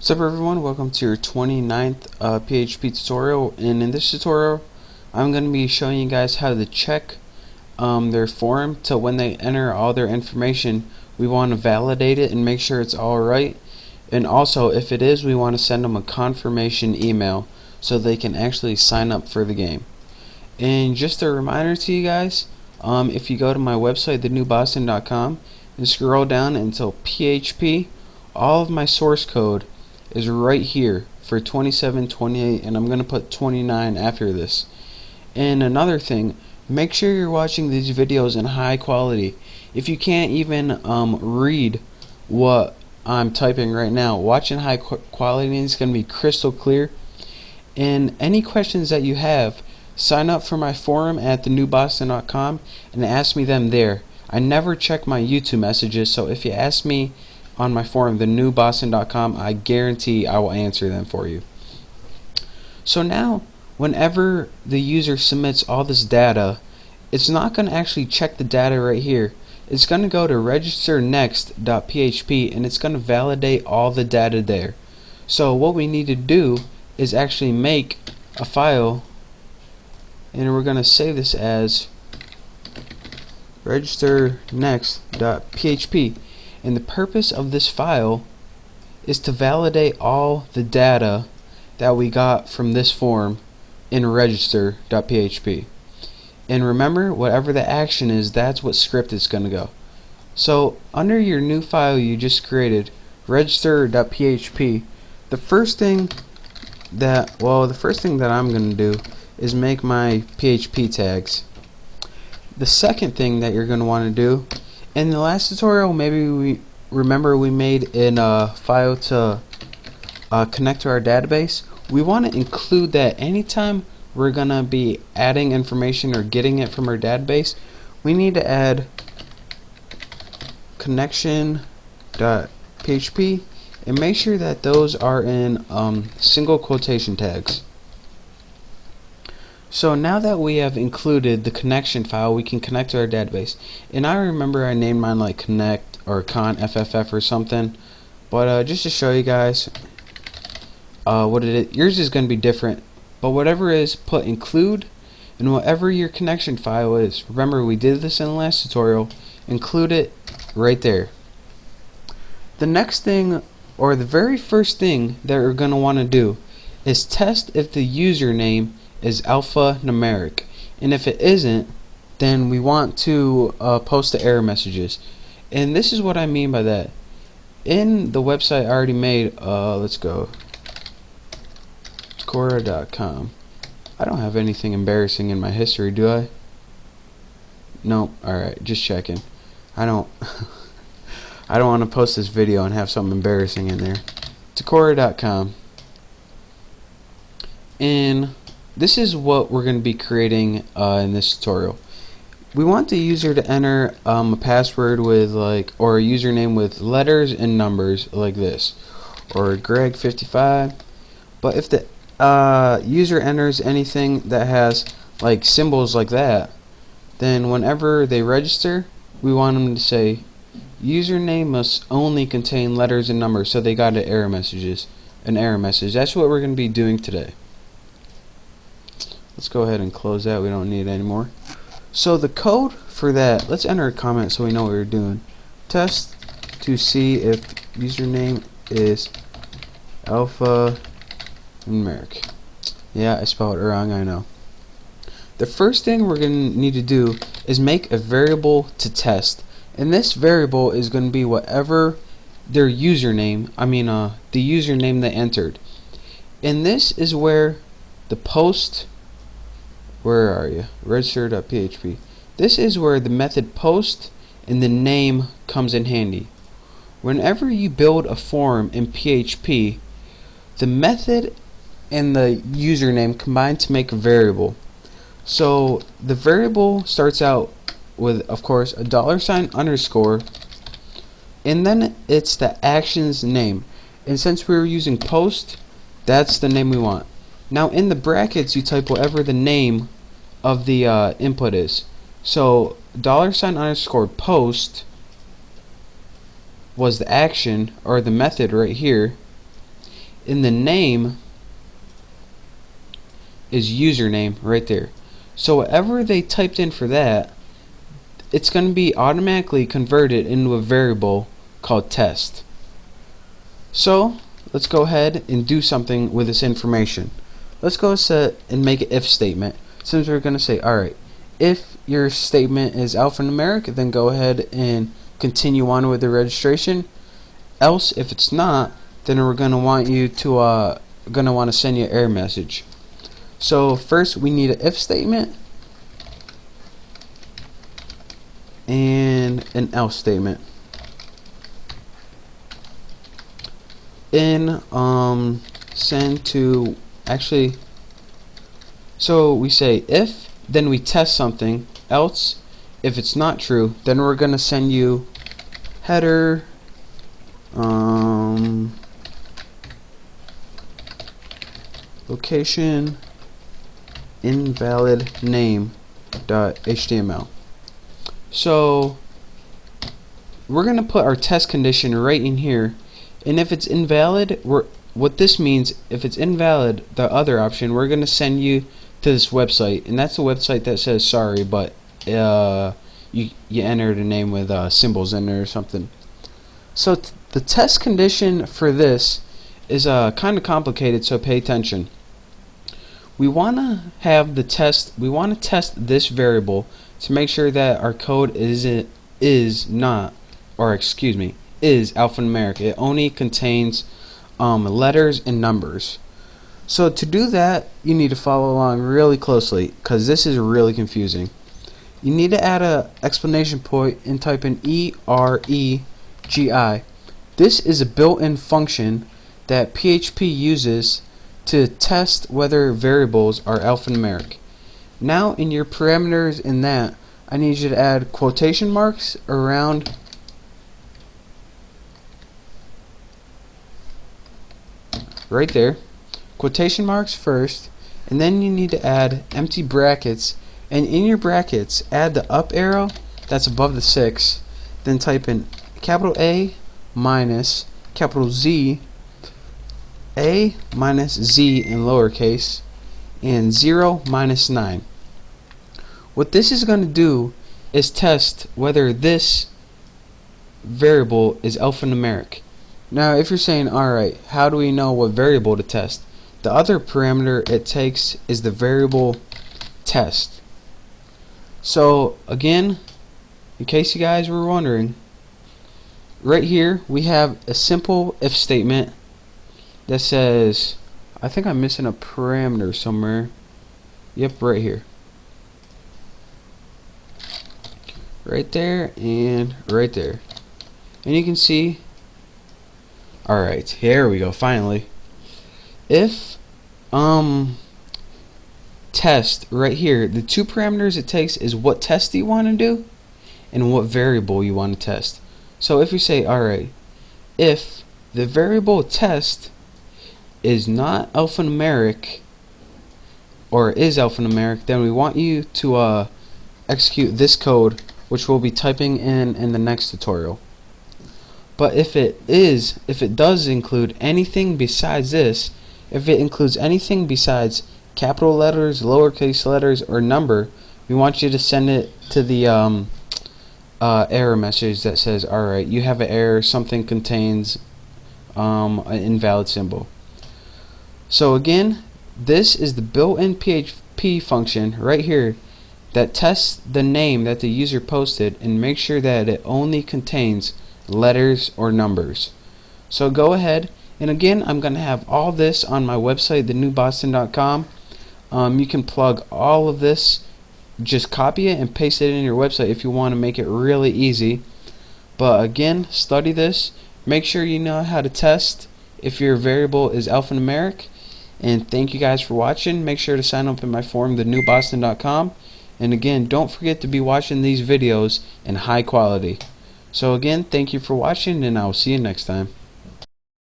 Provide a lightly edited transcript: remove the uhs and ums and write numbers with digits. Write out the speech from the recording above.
What's up everyone, welcome to your 29th PHP tutorial, and in this tutorial I'm going to be showing you guys how to check their form to when they enter all their information. We want to validate it and make sure it's alright, and also if it is, we want to send them a confirmation email so they can actually sign up for the game. And just a reminder to you guys, if you go to my website thenewboston.com and scroll down until PHP, all of my source code is right here for 27, 28, and I'm going to put 29 after this. And another thing, make sure you're watching these videos in high quality. If you can't even read what I'm typing right now, watch in high quality and it's going to be crystal clear. And any questions that you have, sign up for my forum at thenewboston.com and ask me them there. I never check my YouTube messages, so if you ask me on my forum, thenewboston.com, I guarantee I will answer them for you. So now, whenever the user submits all this data, it's not going to actually check the data right here. It's going to go to registernext.php and it's going to validate all the data there. So what we need to do is actually make a file, and we're going to save this as registernext.php. And the purpose of this file is to validate all the data that we got from this form in register.php. And remember, whatever the action is, that's what script it's going to go. So under your new file you just created, register.php, the first thing that I'm going to do is make my PHP tags. The second thing that you're going to want to do, in the last tutorial, maybe we made a file to connect to our database. We want to include that anytime we're going to be adding information or getting it from our database. We need to add connection.php and make sure that those are in single quotation tags. So now that we have included the connection file, we can connect to our database. And I remember I named mine like connect or conFFF or something, but just to show you guys what it is, yours is going to be different. But whatever is, put include, and whatever your connection file is, remember we did this in the last tutorial, include it right there. The next thing, or the very first thing that we're going to want to do, is test if the username is alphanumeric, and if it isn't, then we want to post the error messages. And this is what I mean by that. In the website I already made, let's go, Quora.com. I don't have anything embarrassing in my history, do I? No. Alright, just checking. I don't I don't want to post this video and have something embarrassing in there. Quora.com. And this is what we're going to be creating in this tutorial. We want the user to enter a password with or a username with letters and numbers like this, or Greg55. But if the user enters anything that has like symbols like that, then whenever they register, we want them to say username must only contain letters and numbers, so they got an error message. That's what we're going to be doing today. Let's go ahead and close that. We don't need it anymore. So the code for that, let's enter a comment so we know what we're doing. Test to see if username is alphanumeric. Yeah, I spelled it wrong, I know. The first thing we're going to need to do is make a variable to test. And this variable is going to be whatever their username, the username they entered. And this is where the post, where are you? Register.php. This is where the method post and the name comes in handy. Whenever you build a form in PHP, the method and the username combine to make a variable. So the variable starts out with, of course, a $_ and then it's the action's name. And since we were using post, that's the name we want. Now in the brackets you type whatever the name of the input is. So $_ post was the action or the method right here, in the name is username right there. So whatever they typed in for that, it's going to be automatically converted into a variable called test. So let's go ahead and do something with this information. Let's go set and make an if statement. Since we're going to say, alright, if your statement is alphanumeric, then go ahead and continue on with the registration. Else, if it's not, then we're going to want you to send you an error message. So first we need an if statement and an else statement. In send to, actually, so we say if, then we test something, else if it's not true, then we're gonna send you header location invalid name.html. So we're gonna put our test condition right in here, and if it's invalid, what this means, if it's invalid, the other option, we're gonna send you to this website, and that's the website that says sorry, but you entered a name with symbols in there or something. So the test condition for this is kind of complicated, so pay attention. We want to have the test. We want to test this variable to make sure that our code is alphanumeric. It only contains letters and numbers. So to do that, you need to follow along really closely, because this is really confusing. You need to add an exclamation point and type in EREGI. This is a built-in function that PHP uses to test whether variables are alphanumeric. Now in your parameters in that, I need you to add quotation marks around right there, quotation marks first, and then you need to add empty brackets, and in your brackets add the up arrow that's above the 6, then type in capital A minus capital Z, A minus Z in lowercase, and 0 minus 9. What this is going to do is test whether this variable is alphanumeric. Now if you're saying, alright, how do we know what variable to test? The other parameter it takes is the variable test. So again, in case you guys were wondering, right here we have a simple if statement that says, I think I'm missing a parameter somewhere. Yep, right here. Right there and right there. And you can see, alright, here we go, finally. If test right here, the two parameters it takes is what test you want to do and what variable you want to test. So if you say, alright, if the variable test is not alphanumeric or is alphanumeric, then we want you to execute this code, which we'll be typing in the next tutorial. But if it does include anything besides this, if it includes anything besides capital letters, lowercase letters, or number, we want you to send it to the error message that says, alright, you have an error, something contains an invalid symbol. So again, this is the built-in PHP function right here that tests the name that the user posted and makes sure that it only contains letters or numbers. So go ahead, and again, I'm going to have all this on my website, thenewboston.com. You can plug all of this, just copy it and paste it in your website if you want to make it really easy. But again, study this, make sure you know how to test if your variable is alphanumeric, and thank you guys for watching. Make sure to sign up in my forum, thenewboston.com, and again, don't forget to be watching these videos in high quality. So again, thank you for watching, and I will see you next time.